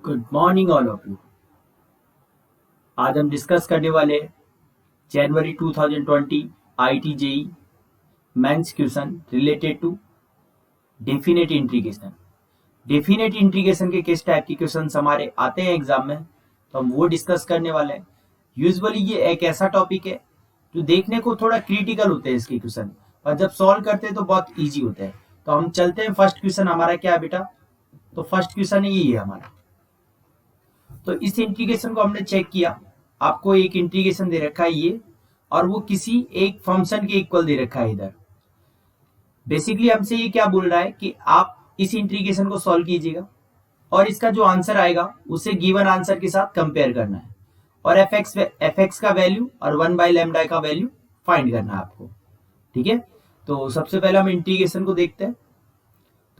Good morning all of you. आज हम discuss करने वाले जनवरी 2020 IIT JEE Mains question related to definite integration. Definite integration के किस टाइप के क्वेश्चंस हमारे आते हैं एग्जाम में, तो हम वो डिस्कस करने वाले हैं। यूजुअली ये एक ऐसा टॉपिक है जो देखने को थोड़ा क्रिटिकल होते हैं इसके क्वेश्चन, और जब सॉल्व करते हैं तो बहुत ईजी होते हैं। तो हम चलते हैं, फर्स्ट क्वेश्चन हमारा क्या है बेटा? तो फर्स्ट क्वेश्चन यही है हमारा। तो इस इंटीग्रेशन को हमने चेक किया, आपको एक इंटीग्रेशन दे रखा है ये, और वो किसी एक फंक्शन के इक्वल दे रखा है इधर। बेसिकली हमसे ये क्या बोल रहा है कि आप इस इंटीग्रेशन को सॉल्व कीजिएगा और इसका जो आंसर आएगा उसे गिवन आंसर के साथ कंपेयर करना है, और एफ एक्स का वैल्यू और 1/λ का वैल्यू फाइंड करना है आपको। ठीक है, तो सबसे पहले हम इंटीग्रेशन को देखते हैं।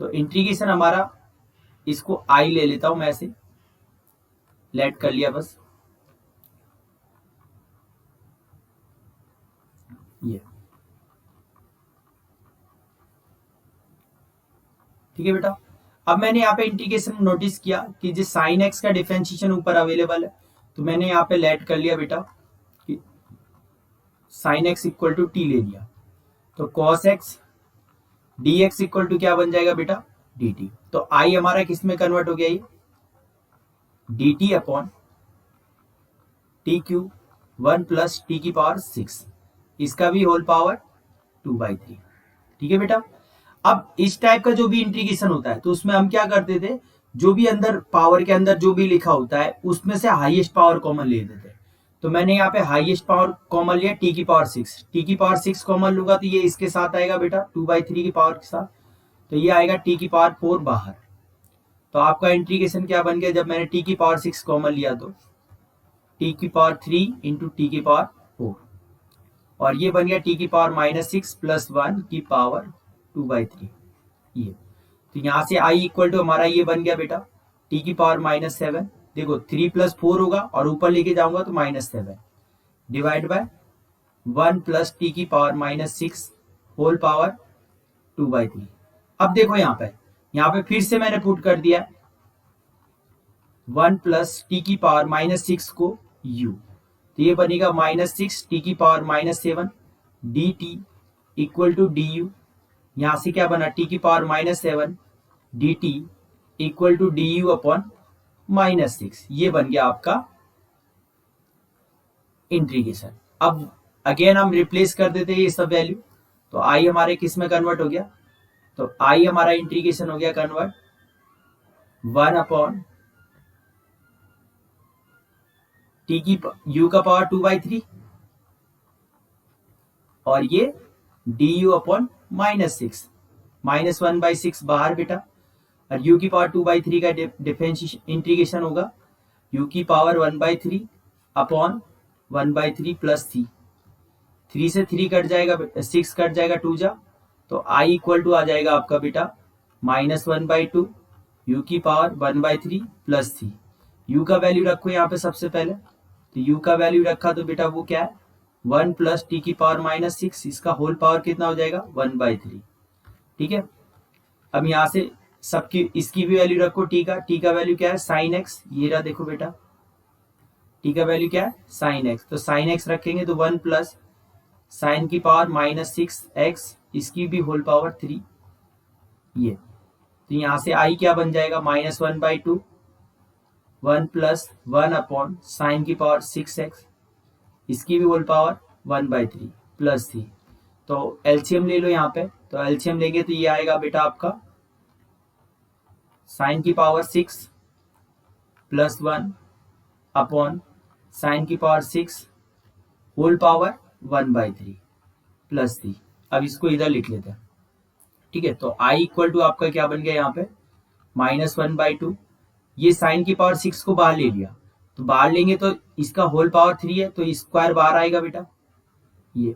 तो इंटीग्रेशन हमारा, इसको आई ले लेता हूं मैं, ऐसे लेट कर लिया बस ये। ठीक है बेटा, अब मैंने यहाँ पे इंटीग्रेशन नोटिस किया कि जिस साइन एक्स का डिफरेंशिएशन ऊपर अवेलेबल है, तो मैंने यहाँ पे लेट कर लिया बेटा कि sine x equal to T ले लिया। तो cos x D x equal to क्या बन जाएगा बेटा? D T. तो आई हमारा किस में कन्वर्ट हो गया? ये D T upon T cube 1 plus T की पावर 6, इसका भी होल पावर 2/3। ठीक है बेटा, अब इस टाइप का जो भी इंटीग्रेशन होता है तो उसमें हम क्या करते थे, जो भी अंदर पावर के अंदर जो भी लिखा होता है उसमें से हाईएस्ट पावर कॉमन ले लेते थे। तो मैंने यहाँ पे हाईएस्ट पावर कॉमन लिया टी की पावर 6। टी की पावर 6 कॉमन लूंगा तो ये इसके साथ आएगा बेटा 2/3 की पावर के साथ, तो ये आएगा टी की पावर 4 बाहर। तो आपका इंटीग्रेशन क्या बन गया? जब मैंने टी की पावर 6 कॉमन लिया तो टी की पावर 3 इंटू टी की पावर 4, और ये बन गया टी की पावर -6 प्लस 1 की पावर 2/3 ये। तो यहां से आई इक्वल टू हमारा ये बन गया बेटा टी की पावर -7। देखो 3 + 4 होगा और ऊपर लेके जाऊंगा तो -7 डिवाइड बाय 1 प्लस टी की पावर -6 होल पावर 2/3। अब देखो यहाँ पे फिर से मैंने पुट कर दिया 1 प्लस टी की पावर -6 को u, तो ये बनेगा -6 टी की power -7 D T equal to D U. यहां से क्या बना? टी की power -7 D T equal to D U upon -6। ये बन गया आपका इंटीग्रेशन। अब अगेन हम रिप्लेस कर देते हैं ये सब वैल्यू, तो आई हमारे किस में कन्वर्ट हो गया? तो आई हमारा इंटीग्रेशन हो गया कन्वर्ट 1 अपॉन टी की यू का पावर 2/3, और ये डी यू अपॉन -6, -1/6 बाहर बेटा, और u की पावर 2/3 का डिफरेंशिएशन इंटीग्रेशन होगा u की पावर 1/3 अपॉन 1/3 प्लस 3। 3 से 3 कट जाएगा, 6 कट जाएगा 2 जा, तो i इक्वल टू आ जाएगा आपका बेटा -1/2 u की पावर 1/3 प्लस 3। u का वैल्यू रखो यहाँ पे सबसे पहले, तो u का वैल्यू रखा तो बेटा वो क्या है? 1 प्लस टी की पावर -6, इसका होल पावर कितना हो जाएगा? 1/3। ठीक है, अब यहाँ से सबकी इसकी भी वैल्यू रखो। टी का वैल्यू क्या है? Sine x. ये रहा देखो बेटा, टी का वैल्यू क्या है? Sine x. तो साइन एक्स रखेंगे तो 1 प्लस साइन की पावर -6x, इसकी भी होल पावर 3 ये। तो यहाँ से आई क्या बन जाएगा? -1/2 1 प्लस 1 अपॉन साइन की पावर 6x, इसकी भी होल पावर 1/3 प्लस 3। तो एलसीएम ले लो यहाँ पे, तो एलसीएम लेंगे तो ये आएगा बेटा आपका साइन की पावर 6 प्लस 1 अपॉन साइन की पावर 6 होल पावर 1/3 प्लस 3। अब इसको इधर लिख लेते हैं। ठीक है, तो i इक्वल टू आपका क्या बन गया यहाँ पे? -1/2। ये साइन की पावर 6 को बाहर ले लिया, तो बाहर लेंगे तो इसका होल पावर 3 है, तो स्क्वायर बाहर आएगा बेटा ये।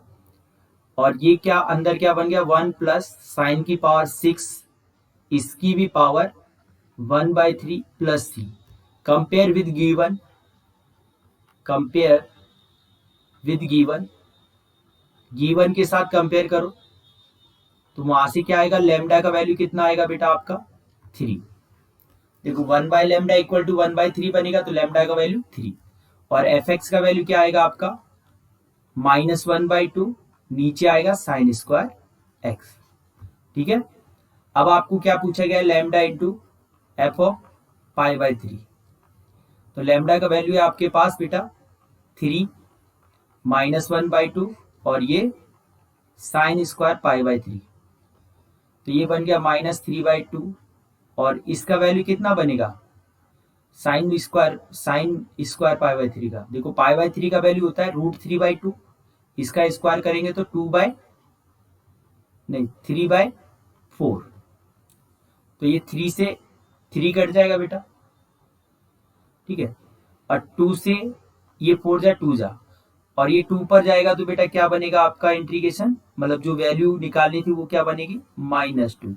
और ये क्या अंदर क्या बन गया? 1 प्लस साइन की पावर 6, इसकी भी power 1/3 plus 3। Compare with given, compare with given, given के साथ कंपेयर करो, तो वहां से क्या आएगा? लैम्डा का वैल्यू कितना आएगा बेटा आपका? 3। देखो 1/λ इक्वल टू 1/3 बनेगा, तो लैम्डा का वैल्यू 3, और एफ एक्स का वैल्यू क्या आएगा आपका -1/2, नीचे आएगा साइन स्क्वायर एक्स। ठीक है, अब आपको क्या पूछा गया है, लैम्डा इंटू एफ ऑफ π/3। तो लैम्डा का वैल्यू है आपके पास बेटा 3 -1/2 और ये साइन स्क्वायर π/3, तो ये बन गया -3/2, और इसका वैल्यू कितना बनेगा साइन स्क्वायर π/3 का। देखो π/3 का वैल्यू होता है √3/2, इसका स्क्वायर करेंगे तो 3/4, तो ये 3 से 3 कट जाएगा बेटा। ठीक है, और 2 से ये 4 जा 2 जा, और ये 2 पर जाएगा तो बेटा क्या बनेगा आपका इंटीग्रेशन, मतलब जो वैल्यू निकालनी थी वो क्या बनेगी -2,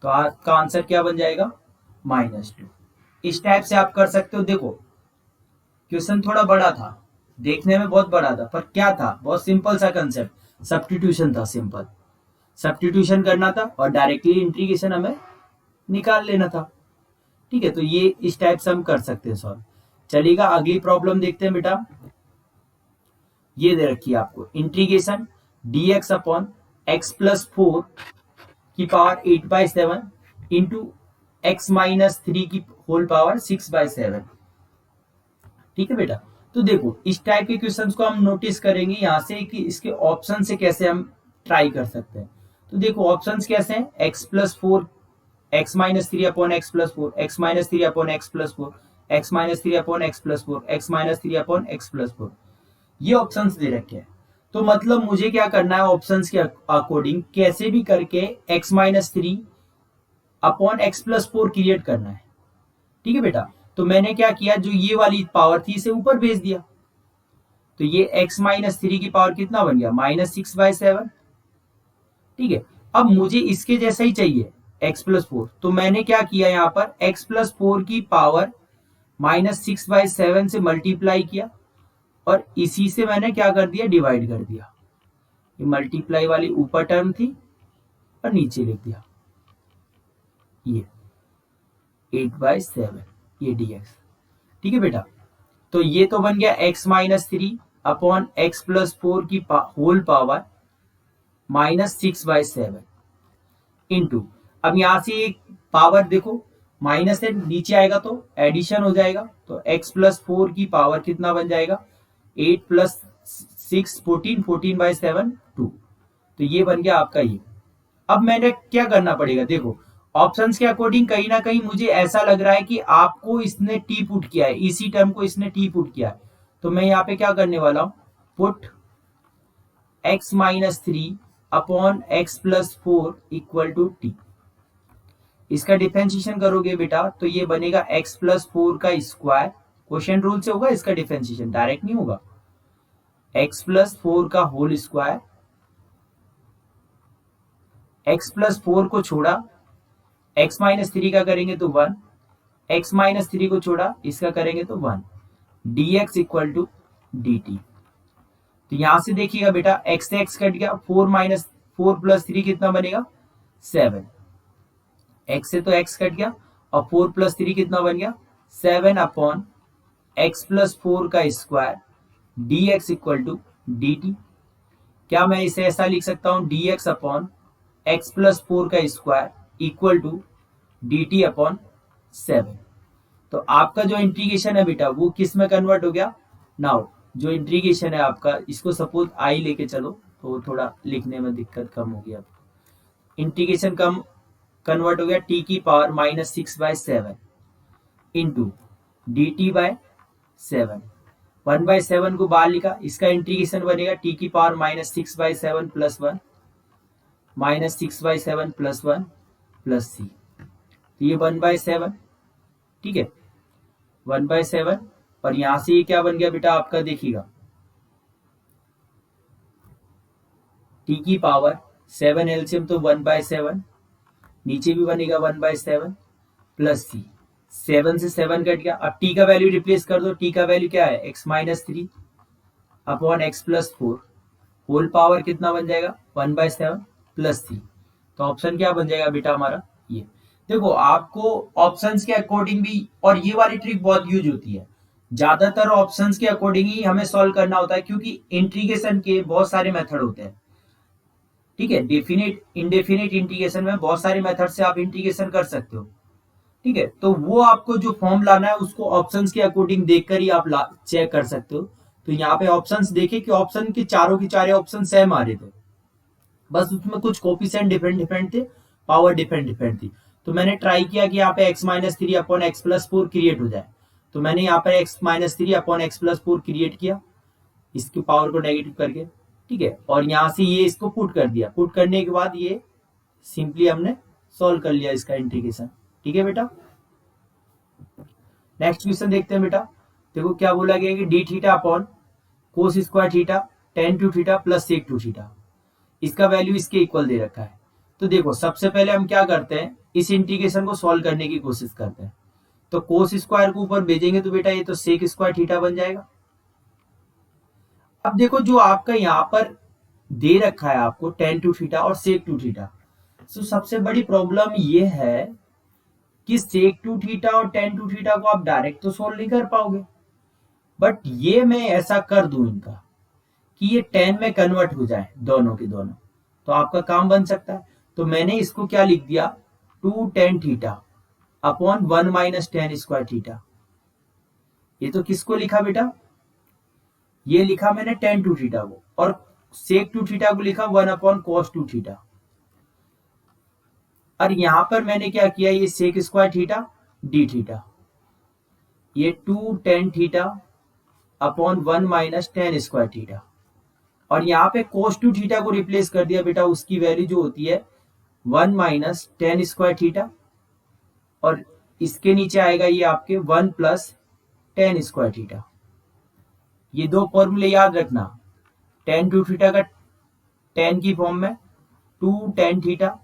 तो आपका आंसर क्या बन जाएगा -2। इस टाइप से आप कर सकते हो। देखो क्वेश्चन थोड़ा बड़ा था, देखने में बहुत बड़ा था, पर क्या था, बहुत सिंपल सा कंसेप्ट, सब्स्टिट्यूशन था, सिंपल सब्स्टिट्यूशन करना था और डायरेक्टली इंटीग्रेशन हमें निकाल लेना था। ठीक है, तो ये इस टाइप से हम कर सकते हैं सॉल्व। चलिएगा अगली प्रॉब्लम देखते हैं बेटा। ये दे रखी है आपको integration dx upon x plus 4 की पावर 8/7 इंटू x माइनस 3 की होल पावर 6/7। ठीक है बेटा, तो देखो इस टाइप के क्वेश्चंस को हम नोटिस करेंगे यहाँ से कि इसके ऑप्शन से कैसे हम ट्राई कर सकते हैं। तो देखो ऑप्शंस कैसे हैं, x plus 4, x minus 3 upon x plus 4, x minus 3 upon x plus 4, x minus 3 upon x plus 4, x minus 3 upon x plus 4, ये ऑप्शंस दे रखे हैं। तो मतलब मुझे क्या करना है, ऑप्शंस के अकॉर्डिंग कैसे भी करके x minus 3 upon x plus 4 create करना है। ठीक है बेटा, तो मैंने क्या किया, जो ये वाली पावर थी इसे ऊपर भेज दिया, तो ये x माइनस 3 की पावर कितना बन गया -6/7। ठीक है, अब मुझे इसके जैसा ही चाहिए x प्लस 4, तो मैंने क्या किया, यहाँ पर x प्लस 4 की पावर -6/7 से मल्टीप्लाई किया, और इसी से मैंने क्या कर दिया, डिवाइड कर दिया। ये मल्टीप्लाई वाली ऊपर टर्म थी और नीचे लिख दिया ये 8/7 ये dx। ठीक है बेटा, तो ये तो बन गया x minus 3 upon x plus 4 की होल पावर -6/7 इंटू, अब यहां से एक पावर देखो माइनस से नीचे आएगा तो एडिशन हो जाएगा, तो x प्लस 4 की पावर कितना बन जाएगा 8 प्लस 6 14, 14/7 2, तो ये बन गया आपका ये। अब मैंने क्या करना पड़ेगा, देखो ऑप्शंस के अकॉर्डिंग कहीं ना कहीं मुझे ऐसा लग रहा है कि आपको इसने टी पुट किया है, इसी टर्म को इसने टी पुट किया है, तो मैं यहाँ पे क्या करने वाला हूं, put x minus 3 upon x plus 4 equal to T. इसका डिफरेंशिएशन करोगे बेटा तो ये बनेगा x प्लस 4 का स्क्वायर, क्वेश्चन रूल से होगा इसका डिफरेंशिएशन, डायरेक्ट नहीं होगा, x प्लस 4 का होल स्क्वायर, x प्लस 4 को छोड़ा x माइनस 3 का करेंगे तो 1, x माइनस 3 को छोड़ा इसका करेंगे तो 1, dx इक्वल टू dt। तो यहां से देखिएगा बेटा x से x कट गया, 4 प्लस 3 कितना बनेगा 7, x से तो x कट गया और 4 प्लस 3 कितना बन गया 7 अपॉन x प्लस 4 का square dx equal to dt। क्या मैं इसे ऐसा लिख सकता हूं, dx अपॉन x प्लस 4 का square equal to dt upon 7। तो आपका जो इंटीग्रेशन है बेटा वो किस में कन्वर्ट हो गया, नाउ जो इंटीग्रेशन है आपका, इसको सपोज आई लेके चलो तो थोड़ा लिखने में दिक्कत कम हो गया, इंटीग्रेशन कम कन्वर्ट हो गया t की पावर -6/7 इंटू dt/7, 1/7 को बाहर लिखा, इसका इंटीग्रेशन बनेगा t की power -6/7 plus 1, -6/7 plus 1 plus c, तो ये 1/7। ठीक है, 1/7, और यहां से ये क्या बन गया बेटा आपका, देखिएगा t की पावर 7 एलसीएम तो 1/7, नीचे भी बनेगा 1/7 प्लस c, 7 से 7 कट गया, अब t का वैल्यू रिप्लेस कर दो, t का वैल्यू क्या है x minus 3 upon x plus 4, whole power कितना बन जाएगा 1/7 प्लस c, तो ऑप्शन क्या बन जाएगा बेटा हमारा ये। देखो आपको ऑप्शंस के अकॉर्डिंग भी, और ये वाली ट्रिक बहुत यूज होती है, ज्यादातर ऑप्शंस के अकॉर्डिंग ही हमें सॉल्व करना होता है, क्योंकि इंटीग्रेशन के बहुत सारे मेथड होते हैं। ठीक है, डेफिनेट इंडेफिनेट इंटीग्रेशन में बहुत सारे मेथड से आप इंटीग्रेशन कर सकते हो। ठीक है, तो वो आपको जो फॉर्म लाना है उसको ऑप्शंस के अकॉर्डिंग देखकर ही आप चेक कर सकते हो। तो यहाँ पे ऑप्शंस देखे कि ऑप्शन के चारों के चारे ऑप्शन सेम आ रहे थे, बस उसमें कुछ कोफिशिएंट डिफरेंट डिफरेंट थे, पावर डिफरेंट डिफरेंट थी। तो मैंने ट्राई किया कि यहाँ पे x minus three upon x plus four create हो जाए। तो मैंने यहाँ पे x minus three upon x plus four create किया, इसकी पावर को नेगेटिव करके। ठीक है, और यहाँ से ये इसको पुट कर दिया, पुट करने के बाद ये सिंपली हमने सॉल्व कर लिया इसका इंटीग्रेशन। ठीक है बेटा, नेक्स्ट क्वेश्चन देखते हैं बेटा। देखो क्या बोला गया कि D theta upon cos square theta tan two theta plus sec two theta, इसका वैल्यू इसके इक्वल दे रखा है। तो देखो सबसे पहले हम क्या करते हैं, इस इंटीग्रेशन को सॉल्व करने की कोशिश करते हैं। तो कोस स्क्वायर को ऊपर भेजेंगे तो बेटा ये तो सेक स्क्वायर थीटा बन जाएगा। अब देखो जो आपका यहाँ पर दे रखा है आपको टेन टू थीटा और सेक टू थीटा, तो सबसे बड़ी प्रॉब्लम ये है कि सेक टू थीटा और टेन टू थीटा को आप डायरेक्ट तो सोल्व नहीं कर पाओगे, बट ये मैं ऐसा कर दूं इनका कि ये टेन में कन्वर्ट हो जाए दोनों के दोनों, तो आपका काम बन सकता है। तो मैंने इसको क्या लिख दिया, two tan theta upon one minus tan square theta. ये तो किसको लिखा बेटा, ये लिखा मैंने टेन टू थीटा को, और सेक टू थीटा को लिखा one upon cos two theta. और यहां पर मैंने क्या किया, ये sec square theta D theta, ये two tan theta upon one minus tan square theta, और यहाँ पे कोस टू थीटा को रिप्लेस कर दिया बेटा, उसकी वैल्यू जो होती है one minus tan square theta, और इसके नीचे आएगा ये आपके one plus tan square theta. ये दो फॉर्मूले याद रखना, टेन टू थीटा का टेन की फॉर्म में two tan theta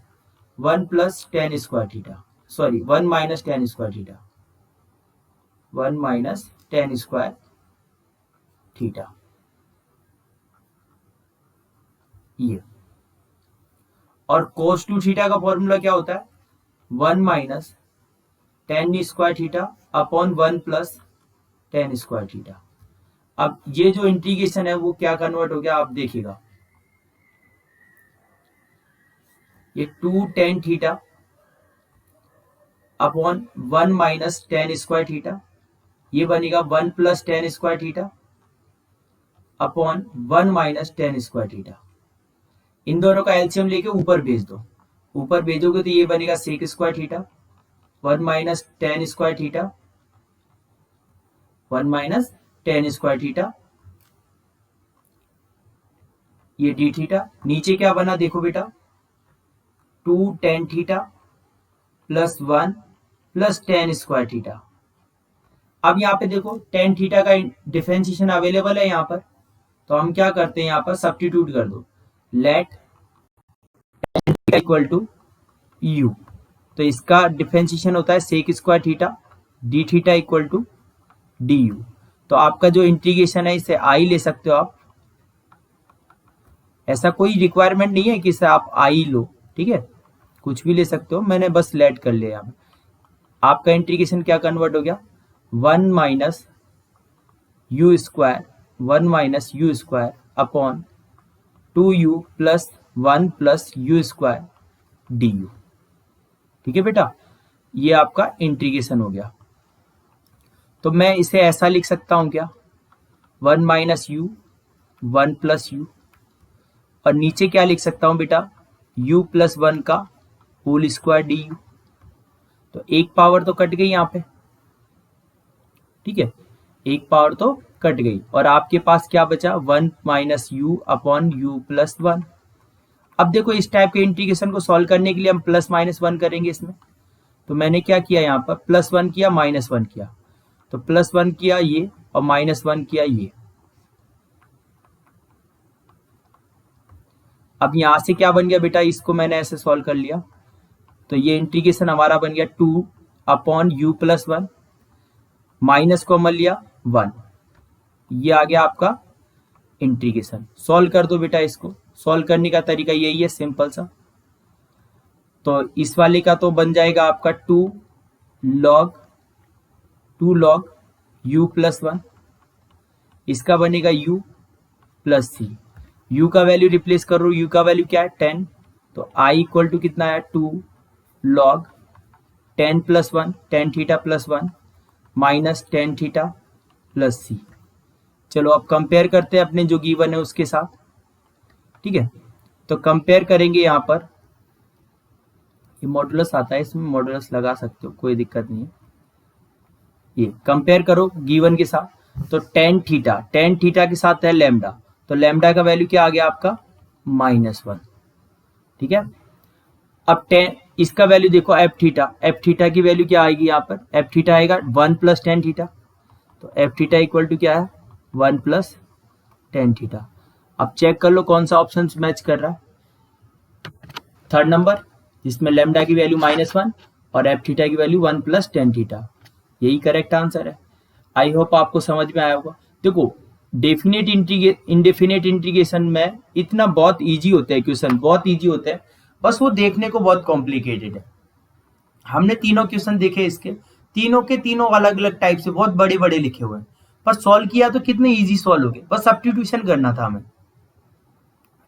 one plus tan square theta, sorry one minus tan square theta, one minus tan square theta, ये। और कोस टू थीटा का फॉर्मूला क्या होता है, one minus tan square theta upon one plus tan square theta. अब ये जो integration है वो क्या कन्वर्ट हो गया आप देखिएगा, ये two tan theta upon one minus tan square theta, ये बनेगा one plus tan square theta upon one minus tan square theta. इन दोनों का एलसीएम लेके ऊपर भेज दो, ऊपर भेजोगे तो ये बनेगा sec square theta one minus tan square theta, one minus tan square theta, ये डी थीटा। नीचे क्या बना देखो बेटा, two tan theta plus one plus tan square theta. अब यहाँ पे देखो टेन थीटा का डिफरेंशिएशन अवेलेबल है यहाँ पर, तो हम क्या करते हैं यहाँ पर सब्स्टिट्यूट कर दो, लेट इक्वल टू यू, तो इसका डिफरेंशिएशन होता है sec square theta D theta equal to D u. तो आपका जो इंटीग्रेशन है इसे आई ले सकते हो आप, ऐसा कोई रिक्वायरमेंट नहीं है कि इसे आप आई लो, ठीक है, कुछ भी ले सकते हो, मैंने बस लेट कर लिया यहाँ पे। आपका इंटीग्रेशन क्या कन्वर्ट हो गया, one minus you square, one minus you square upon two you plus one plus you square D you. ठीक है बेटा, ये आपका इंटीग्रेशन हो गया। तो मैं इसे ऐसा लिख सकता हूं क्या, one minus you one plus you, और नीचे क्या लिख सकता हूं बेटा, u प्लस वन का होल स्क्वायर डी यू। तो एक पावर तो कट गई यहाँ पे, ठीक है, एक पावर तो कट गई, और आपके पास क्या बचा, one minus you upon you plus one. अब देखो इस टाइप के इंटीग्रेशन को सॉल्व करने के लिए हम प्लस माइनस वन करेंगे इसमें, तो मैंने क्या किया यहाँ पर, प्लस वन किया माइनस वन किया, तो प्लस वन किया ये और माइनस वन किया ये। अब यहां से क्या बन गया बेटा, इसको मैंने ऐसे सॉल्व कर लिया, तो ये इंटीग्रेशन हमारा बन गया two upon you plus one, minus common लिया वन, ये आ गया आपका इंटीग्रेशन। सॉल्व कर दो बेटा, इसको सॉल्व करने का तरीका यही है, सिंपल सा, तो इस वाले का तो बन जाएगा आपका 2 log u प्लस 1, इसका बनेगा u प्लस c। u का वैल्यू रिप्लेस कर लो, u का वैल्यू क्या है 10, तो i इक्वल टू कितना है 2 log 10 plus 1 tan theta plus 1 minus tan theta plus c। चलो अब कंपेयर करते हैं अपने जो गिवन है उसके साथ, ठीक है। तो कंपेयर करेंगे, यहाँ पर ये मॉडुलस आता है, इसमें मॉडुलस लगा सकते हो, कोई दिक्कत नहीं है। ये कंपेयर करो गिवन के साथ, तो tan थीटा के साथ है लैम्डा, तो लैम्डा का वैल्यू क्या आ गया आपका -1, ठीक है। अब इसका वैल्यू देखो एफ थीटा की वैल्यू क्या आएगी, यहाँ पर एफ थीटा आएगा 1 प्लस tan थीटा, तो एफ थीटा इक्वल टू क्या है 1 प्लस tan थीटा। अब चेक कर लो कौन सा ऑप्शन मैच कर रहा है, थर्ड नंबर जिसमें लैम्डा की वैल्यू -1 और एफ थीटा की वैल्यू 1 प्लस tan थीटा, यही करेक्ट आंसर है। आई होप आपको समझ में आया होगा। देखो इंडेफिनेट इंटीग्रेशन में इतना बहुत इजी होता है क्वेश्चन, बहुत इजी होता है, बस वो देखने को बहुत कॉम्प्लिकेटेड है। हमने तीनों क्वेश्चन देखे, इसके तीनों के तीनों अलग अलग टाइप से बहुत बड़े बड़े लिखे हुए हैं, पर सॉल्व किया तो कितने इजी सॉल्व हो गए, बस सब्स्टिट्यूशन करना था हमें,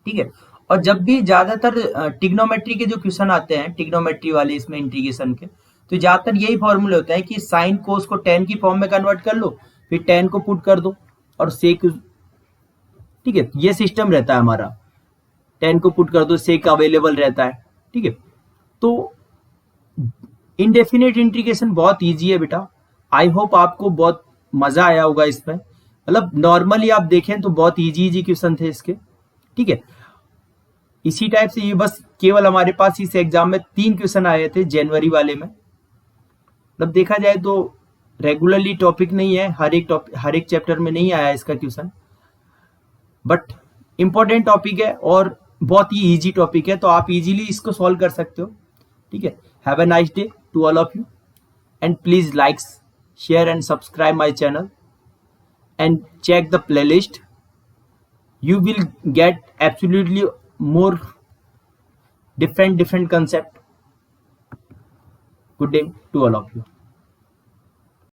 ठीक है। और जब भी ज्यादातर टिग्नोमेट्री के जो क्वेश्चन आते हैं, टिग्नोमेट्री वाले इसमें इंटीग्रेशन के, तो ज्यादातर यही फॉर्मूला होता है कि साइन कोस को tan की फॉर्म में कन्वर्ट कर लो, फिर tan को पुट कर दो और सेक, ठीक है, ये सिस्टम रहता है हमारा, tan को पुट कर दो, सेक अवेलेबल रहता है, ठीक है। तो इंडेफिनेट इंटीग्रेशन बहुत इजी है बेटा, आई होप आपको बहुत मजा आया होगा इसमें, मतलब नॉर्मली आप देखें तो बहुत इजी क्वेश्चन थे इसके, ठीक है। इसी टाइप से ये बस केवल हमारे पास इस एग्जाम में 3 क्वेश्चन आए थे जनवरी वाले में, मतलब देखा जाए तो रेगुलरली टॉपिक नहीं है, हर एक चैप्टर में नहीं आया इसका क्वेश्चन, बट इंपॉर्टेंट टॉपिक है और बहुत ही इजी टॉपिक है, तो आप इजीली इसको सॉल्व कर सकते हो, ठीक है। Have a nice day to all of you and please like, share and subscribe my channel and check the playlist, you will get absolutely more different concept. Good day to all of you.